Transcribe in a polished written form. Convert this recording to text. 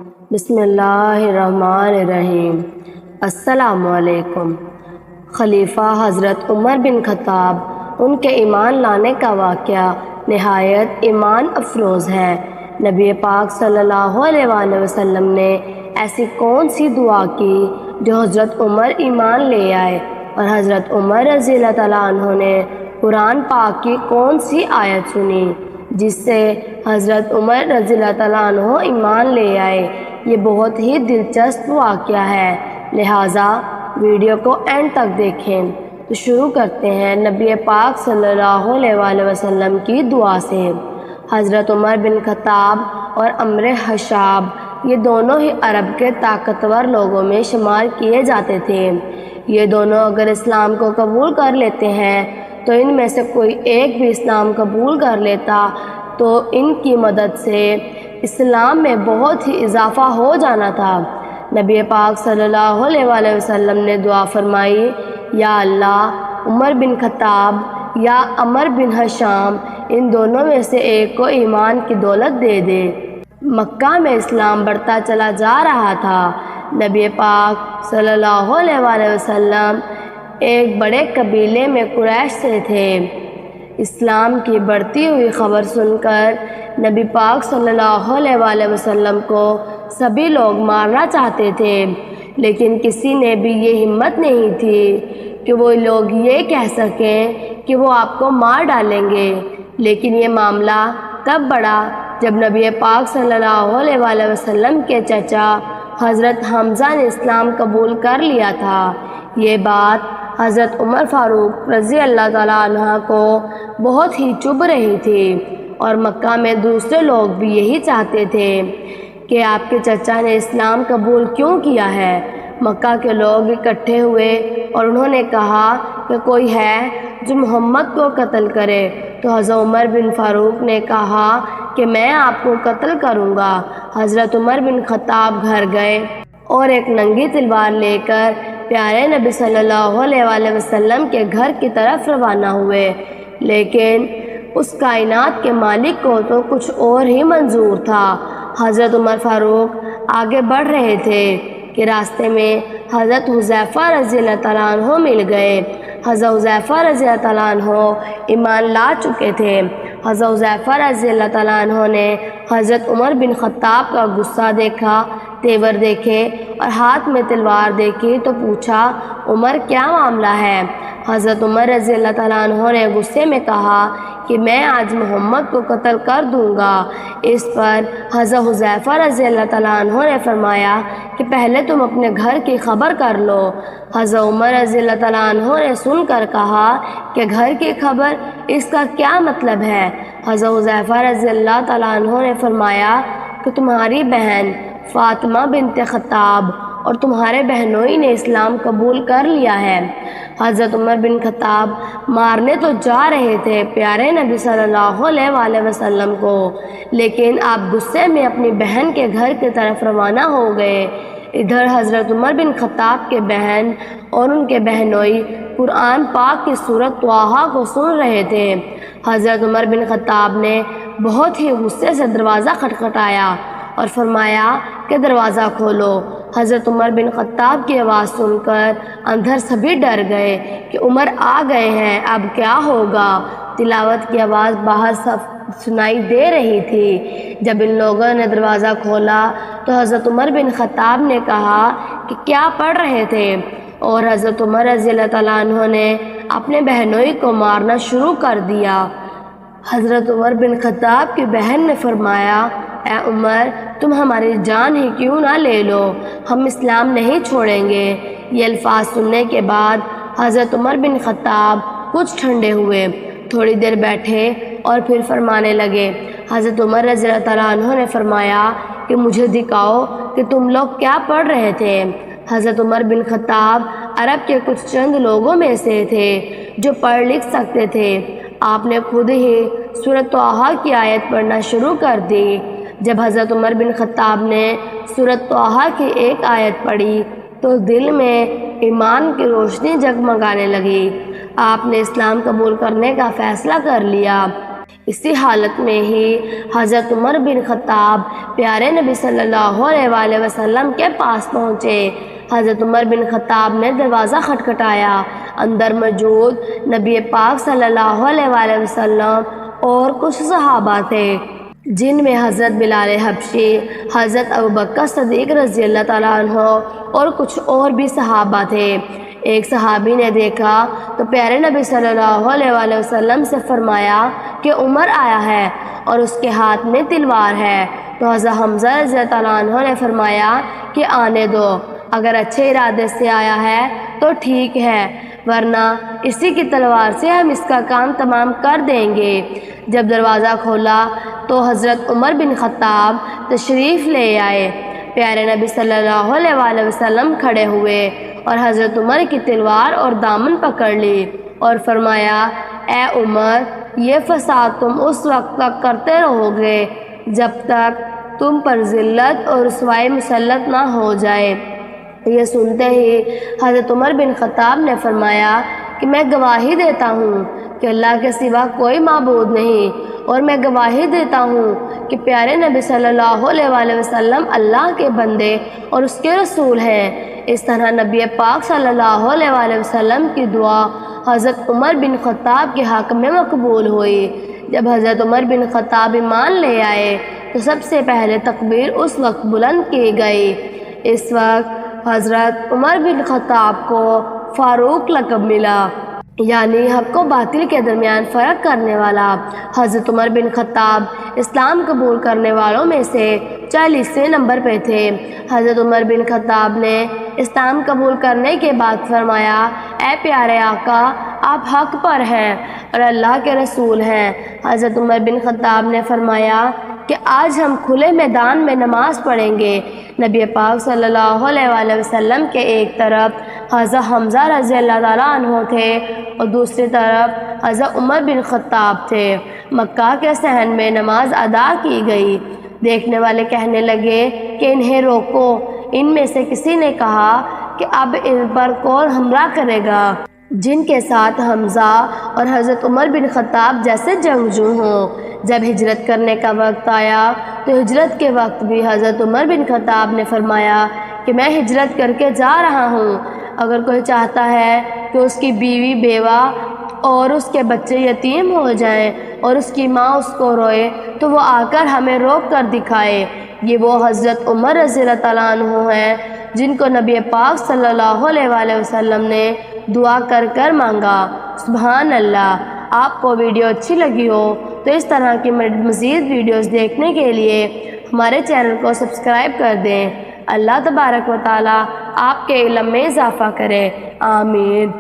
بسم اللہ الرحمن الرحیم۔ السلام علیکم۔ خلیفہ حضرت عمر بن خطاب، ان کے ایمان لانے کا واقعہ نہایت ایمان افروز ہے۔ نبی پاک صلی اللہ علیہ وآلہ وسلم نے ایسی کون سی دعا کی جو حضرت عمر ایمان لے آئے، اور حضرت عمر رضی اللہ تعالیٰ عنہ نے قرآن پاک کی کون سی آیت سنی جس سے حضرت عمر رضی اللہ تعالیٰ عنہ ایمان لے آئے۔ یہ بہت ہی دلچسپ واقعہ ہے، لہٰذا ویڈیو کو اینڈ تک دیکھیں۔ تو شروع کرتے ہیں نبی پاک صلی اللہ علیہ وآلہ وسلم کی دعا سے۔ حضرت عمر بن خطاب اور عمرو حشاب، یہ دونوں ہی عرب کے طاقتور لوگوں میں شمار کیے جاتے تھے۔ یہ دونوں اگر اسلام کو قبول کر لیتے ہیں تو ان میں سے کوئی ایک بھی اسلام قبول کر لیتا تو ان کی مدد سے اسلام میں بہت ہی اضافہ ہو جانا تھا۔ نبی پاک صلی اللہ علیہ وآلہ وسلم نے دعا فرمائی، یا اللہ، عمر بن خطاب یا عمرو بن حشام، ان دونوں میں سے ایک کو ایمان کی دولت دے دے۔ مکہ میں اسلام بڑھتا چلا جا رہا تھا۔ نبی پاک صلی اللہ علیہ وآلہ وسلم ایک بڑے قبیلے میں قریش سے تھے۔ اسلام کی بڑھتی ہوئی خبر سن کر نبی پاک صلی اللہ علیہ وآلہ وسلم کو سبھی لوگ مارنا چاہتے تھے، لیکن کسی نے بھی یہ ہمت نہیں تھی کہ وہ لوگ یہ کہہ سکیں کہ وہ آپ کو مار ڈالیں گے۔ لیکن یہ معاملہ تب بڑھا جب نبی پاک صلی اللہ علیہ وآلہ وسلم کے چچا حضرت حمزہ نے اسلام قبول کر لیا تھا۔ یہ بات حضرت عمر فاروق رضی اللہ تعالیٰ عنہ کو بہت ہی چبھ رہی تھی، اور مکہ میں دوسرے لوگ بھی یہی چاہتے تھے کہ آپ کے چچا نے اسلام قبول کیوں کیا ہے۔ مکہ کے لوگ اکٹھے ہوئے اور انہوں نے کہا کہ کوئی ہے جو محمد کو قتل کرے، تو حضرت عمر بن فاروق نے کہا کہ میں آپ کو قتل کروں گا۔ حضرت عمر بن خطاب گھر گئے اور ایک ننگی تلوار لے کر پیارے نبی صلی اللہ علیہ وآلہ وسلم کے گھر کی طرف روانہ ہوئے، لیکن اس کائنات کے مالک کو تو کچھ اور ہی منظور تھا۔ حضرت عمر فاروق آگے بڑھ رہے تھے کہ راستے میں حضرت حذیفہ رضی اللہ تعالیٰ عنہ مل گئے۔ حضرت حذیفہ رضی اللہ تعالیٰ عنہ ایمان لا چکے تھے۔ حضرت حذیفہ رضی اللہ تعالیٰ عنہ نے حضرت عمر بن خطاب کا غصہ دیکھا، تیور دیکھے اور ہاتھ میں تلوار دیکھی تو پوچھا، عمر کیا معاملہ ہے؟ حضرت عمر رضی اللہ تعالیٰ عنہ نے غصے میں کہا کہ میں آج محمد کو قتل کر دوں گا۔ اس پر حضرت حذیفہ رضی اللہ تعالیٰ عنہ نے فرمایا کہ پہلے تم اپنے گھر کی خبر کر لو۔ حضرت عمر رضی اللہ تعالیٰ عنہ نے سن کر کہا کہ گھر کی خبر، اس کا کیا مطلب ہے؟ حضرت حذیفہ رضی اللہ تعالیٰ عنہ نے فرمایا کہ تمہاری بہن فاطمہ بنت خطاب اور تمہارے بہنوئی نے اسلام قبول کر لیا ہے۔ حضرت عمر بن خطاب مارنے تو جا رہے تھے پیارے نبی صلی اللہ علیہ وآلہ وسلم کو، لیکن آپ غصے میں اپنی بہن کے گھر کی طرف روانہ ہو گئے۔ ادھر حضرت عمر بن خطاب کے بہن اور ان کے بہنوئی قرآن پاک کی سورۃ طٰہٰ کو سن رہے تھے۔ حضرت عمر بن خطاب نے بہت ہی غصے سے دروازہ کھٹکھٹایا اور فرمایا کہ دروازہ کھولو۔ حضرت عمر بن خطاب کی آواز سن کر اندر سبھی ڈر گئے کہ عمر آ گئے ہیں، اب کیا ہوگا؟ تلاوت کی آواز باہر سنائی دے رہی تھی۔ جب ان لوگوں نے دروازہ کھولا تو حضرت عمر بن خطاب نے کہا کہ کیا پڑھ رہے تھے، اور حضرت عمر رضی اللہ تعالیٰ عنہ نے اپنے بہنوئی کو مارنا شروع کر دیا۔ حضرت عمر بن خطاب کی بہن نے فرمایا، اے عمر، تم ہماری جان ہی کیوں نہ لے لو، ہم اسلام نہیں چھوڑیں گے۔ یہ الفاظ سننے کے بعد حضرت عمر بن خطاب کچھ ٹھنڈے ہوئے، تھوڑی دیر بیٹھے اور پھر فرمانے لگے۔ حضرت عمر رضی اللہ تعالیٰ عنہ نے فرمایا کہ مجھے دکھاؤ کہ تم لوگ کیا پڑھ رہے تھے۔ حضرت عمر بن خطاب عرب کے کچھ چند لوگوں میں سے تھے جو پڑھ لکھ سکتے تھے۔ آپ نے خود ہی سورۃ طٰہٰ کی آیت پڑھنا شروع کر دی۔ جب حضرت عمر بن خطاب نے سورۃ طٰہٰ کی ایک آیت پڑھی تو دل میں ایمان کی روشنی جگمگانے لگی۔ آپ نے اسلام قبول کرنے کا فیصلہ کر لیا۔ اسی حالت میں ہی حضرت عمر بن خطاب پیارے نبی صلی اللہ علیہ وآلہ وسلم کے پاس پہنچے۔ حضرت عمر بن خطاب نے دروازہ کھٹکھٹایا۔ اندر موجود نبی پاک صلی اللہ علیہ وآلہ وسلم اور کچھ صحابہ تھے، جن میں حضرت بلال حبشی، حضرت ابوبکر صدیق رضی اللہ تعالیٰ عنہ اور کچھ اور بھی صحابہ تھے۔ ایک صحابی نے دیکھا تو پیارے نبی صلی اللہ علیہ وآلہ وسلم سے فرمایا کہ عمر آیا ہے اور اس کے ہاتھ میں تلوار ہے۔ تو حضرت حمزہ رضی اللہ تعالیٰ عنہ نے فرمایا کہ آنے دو، اگر اچھے ارادے سے آیا ہے تو ٹھیک ہے، ورنہ اسی کی تلوار سے ہم اس کا کام تمام کر دیں گے۔ جب دروازہ کھولا تو حضرت عمر بن خطاب تشریف لے آئے۔ پیارے نبی صلی اللہ علیہ وآلہ وسلم کھڑے ہوئے اور حضرت عمر کی تلوار اور دامن پکڑ لی اور فرمایا، اے عمر، یہ فساد تم اس وقت تک کرتے رہو گے جب تک تم پر ذلت اور رسوائی مسلط نہ ہو جائے۔ یہ سنتے ہی حضرت عمر بن خطاب نے فرمایا کہ میں گواہی دیتا ہوں کہ اللہ کے سوا کوئی معبود نہیں، اور میں گواہی دیتا ہوں کہ پیارے نبی صلی اللہ علیہ وآلہ وسلم اللہ کے بندے اور اس کے رسول ہیں۔ اس طرح نبی پاک صلی اللہ علیہ وآلہ وسلم کی دعا حضرت عمر بن خطاب کے حق میں مقبول ہوئی۔ جب حضرت عمر بن خطاب ایمان لے آئے تو سب سے پہلے تکبیر اس وقت بلند کی گئی۔ اس وقت حضرت عمر بن خطاب کو فاروق لقب ملا، یعنی حق و باطل کے درمیان فرق کرنے والا۔ حضرت عمر بن خطاب اسلام قبول کرنے والوں میں سے 40ویں نمبر پہ تھے۔ حضرت عمر بن خطاب نے اسلام قبول کرنے کے بعد فرمایا، اے پیارے آقا، آپ حق پر ہیں اور اللہ کے رسول ہیں۔ حضرت عمر بن خطاب نے فرمایا کہ آج ہم کھلے میدان میں نماز پڑھیں گے۔ نبی پاک صلی اللہ علیہ وآلہ وسلم کے ایک طرف حضرت حمزہ رضی اللہ تعالیٰ عنہ تھے اور دوسری طرف حضرت عمر بن خطاب تھے۔ مکہ کے صحن میں نماز ادا کی گئی۔ دیکھنے والے کہنے لگے کہ انہیں روکو۔ ان میں سے کسی نے کہا کہ اب ان پر کون حملہ کرے گا جن کے ساتھ حمزہ اور حضرت عمر بن خطاب جیسے جنگجو ہوں۔ جب ہجرت کرنے کا وقت آیا تو ہجرت کے وقت بھی حضرت عمر بن خطاب نے فرمایا کہ میں ہجرت کر کے جا رہا ہوں، اگر کوئی چاہتا ہے کہ اس کی بیوی بیوہ اور اس کے بچے یتیم ہو جائیں اور اس کی ماں اس کو روئے تو وہ آ کر ہمیں روک کر دکھائے۔ یہ وہ حضرت عمر رضی اللہ تعالیٰ عنہ ہیں جن کو نبی پاک صلی اللہ علیہ وآلہ وسلم نے دعا کر کر مانگا۔ سبحان اللہ۔ آپ کو ویڈیو اچھی لگی ہو تو اس طرح کی مزید ویڈیوز دیکھنے کے لیے ہمارے چینل کو سبسکرائب کر دیں۔ اللہ تبارک و تعالیٰ آپ کے علم میں اضافہ کرے، آمین۔